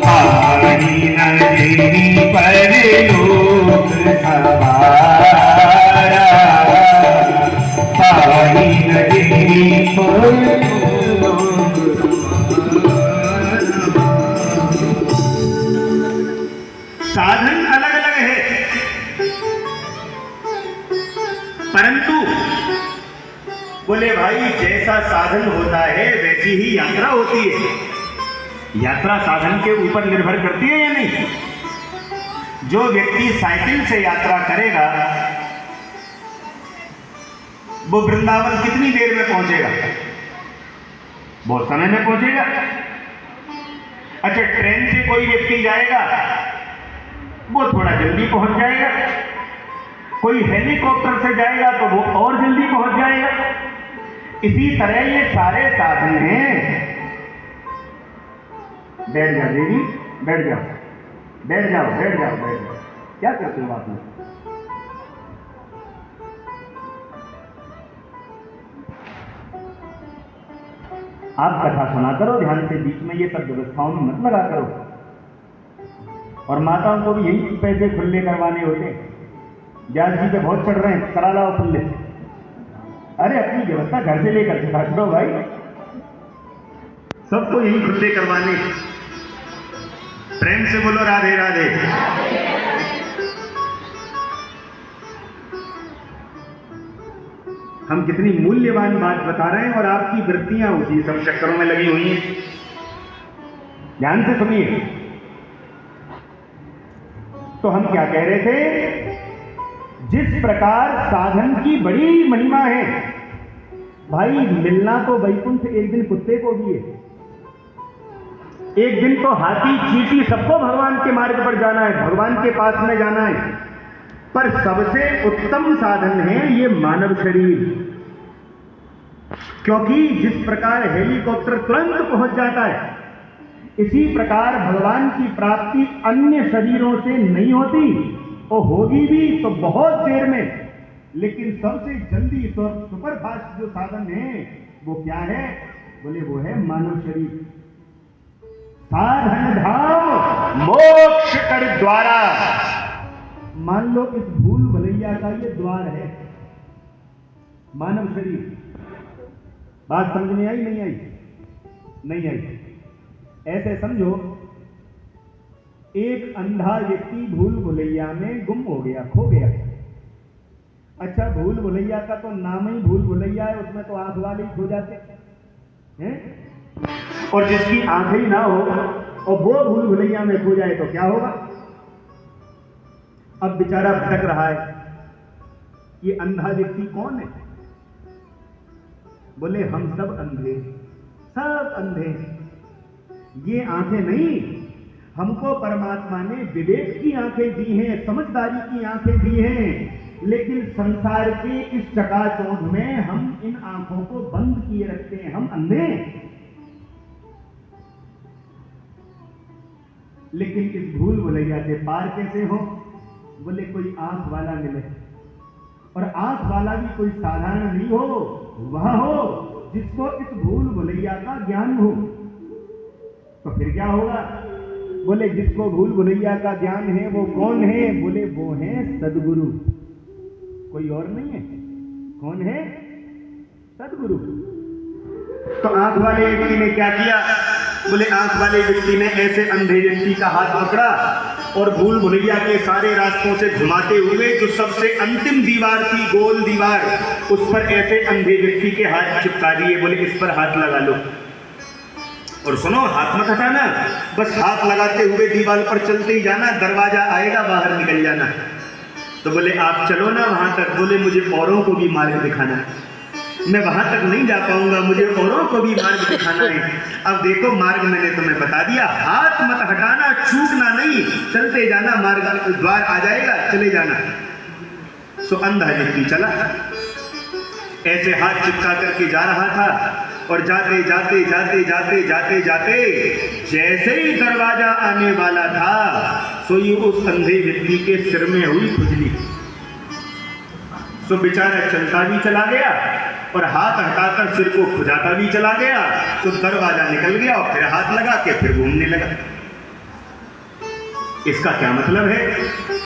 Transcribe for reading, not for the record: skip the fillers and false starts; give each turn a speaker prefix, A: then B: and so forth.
A: पानी नदी पर लोक सवारा, पानी नदी पर साधन अलग अलग है, परंतु बोले भाई जैसा साधन होता है वैसी ही यात्रा होती है। यात्रा साधन के ऊपर निर्भर करती है या नहीं? जो व्यक्ति साइकिल से यात्रा करेगा वो वृंदावन कितनी देर में पहुंचेगा? बहुत समय में पहुंचेगा। अच्छा, ट्रेन से कोई व्यक्ति जाएगा वो थोड़ा जल्दी पहुंच जाएगा, कोई हेलीकॉप्टर से जाएगा तो वो और जल्दी पहुंच जाएगा। इसी तरह ये सारे साधन हैं। बैठ जाओ देवी, बैठ जाओ, बैठ जाओ, बैठ जाओ, बैठ जाओ। क्या करते हो आप लोग? आप कथा सुना करो ध्यान से, बीच में ये सब व्यवस्थाओं में मत लगा करो। और माताओं को भी यही पैसे खुले करवाने होते। ब्याज जी पे बहुत चढ़ रहे हैं, करा लाओ खुले। अरे अपनी व्यवस्था घर से लेकर के करो भाई, सबको यही खुले करवाने। प्रेम से बोलो राधे राधे। हम कितनी मूल्यवान बात बता रहे हैं और आपकी वृत्तियां उसी सब चक्करों में लगी हुई हैं। ध्यान से सुनिए। तो हम क्या कह रहे थे? जिस प्रकार साधन की बड़ी महिमा है भाई, मिलना तो वैकुंठ एक दिन कुत्ते को भी है, एक दिन तो हाथी चींटी सबको भगवान के मार्ग पर जाना है, भगवान के पास में जाना है। पर सबसे उत्तम साधन है ये मानव शरीर, क्योंकि जिस प्रकार हेलीकॉप्टर तुरंत पहुंच जाता है, इसी प्रकार भगवान की प्राप्ति अन्य शरीरों से नहीं होती, और होगी भी तो बहुत देर में। लेकिन सबसे जल्दी तो सुपरफास्ट जो साधन है वो क्या है? बोले वो है मानव शरीर। साधन धाम मोक्ष कर द्वारा। मान लो इस भूल भुलैया का ये द्वार है मानव शरीर। बात समझ में आई? नहीं आई? नहीं आई। ऐसे समझो, एक अंधा व्यक्ति भूल भुलैया में गुम हो गया, खो गया। अच्छा, भूल भुलैया का तो नाम ही भूल भुलैया है, उसमें तो आंख वाले ही खो जाते हैं। और जिसकी आंख ही ना हो और वो भूल भुलैया में खो जाए तो क्या होगा? अब बेचारा भटक रहा है। ये अंधा व्यक्ति कौन है? बोले हम सब अंधे, सब अंधे। ये आंखें नहीं, हमको परमात्मा ने विवेक की आंखें दी हैं, समझदारी की आंखें दी हैं, लेकिन संसार के इस चकाचौंध में हम इन आंखों को बंद किए रखते हैं, हम अंधे हैं। लेकिन इस भूल भुलैया से पार कैसे हो? बोले कोई आंख वाला मिले, और आंख वाला भी कोई साधारण नहीं हो, वह हो जिसको इस भूल भुलैया का ज्ञान हो। तो फिर क्या होगा? बोले जिसको भूल भुलैया का ज्ञान है वो कौन है? बोले वो है सद्गुरु, कोई और नहीं है। कौन है? सद्गुरु। तो आंख वाले व्यक्ति ने क्या किया? बोले आंख वाले व्यक्ति ने ऐसे अंधे व्यक्ति का हाथ पकड़ा और भूल भुलैया के सारे रास्तों से घुमाते हुए जो सबसे अंतिम दीवार थी, गोल दीवार, उस पर ऐसे अंधे व्यक्ति के हाथ चिपका दिए। बोले इस पर हाथ लगा लो, और सुनो हाथ मत हटाना, बस हाथ लगाते हुए दीवार पर चलते ही जाना, दरवाजा आएगा बाहर निकल जाना। तो बोले आप चलो ना वहां तक। बोले मुझे औरों को भी मार्ग दिखाना, मैं वहां तक नहीं जा पाऊंगा, मुझे औरों को भी मार्ग दिखाना है। अब देखो मार्ग मैंने तुम्हें बता दिया, हाथ मत हटाना, चूकना नहीं, चलते जाना, मार्ग द्वार आ जाएगा, चले जाना। सो अंधा व्यक्ति चला, ऐसे हाथ चिपका करके जा रहा था, और जाते जाते जाते जाते जाते जाते जैसे ही दरवाजा आने वाला था, सो ये उस अंधे व्यक्ति के सिर में हुई खुजली। सो बेचारा चलता भी चला गया और हाथ हटाकर सिर को खुजाता भी चला गया तो दरवाजा निकल गया और फिर हाथ लगा के फिर घूमने लगा। इसका क्या मतलब है?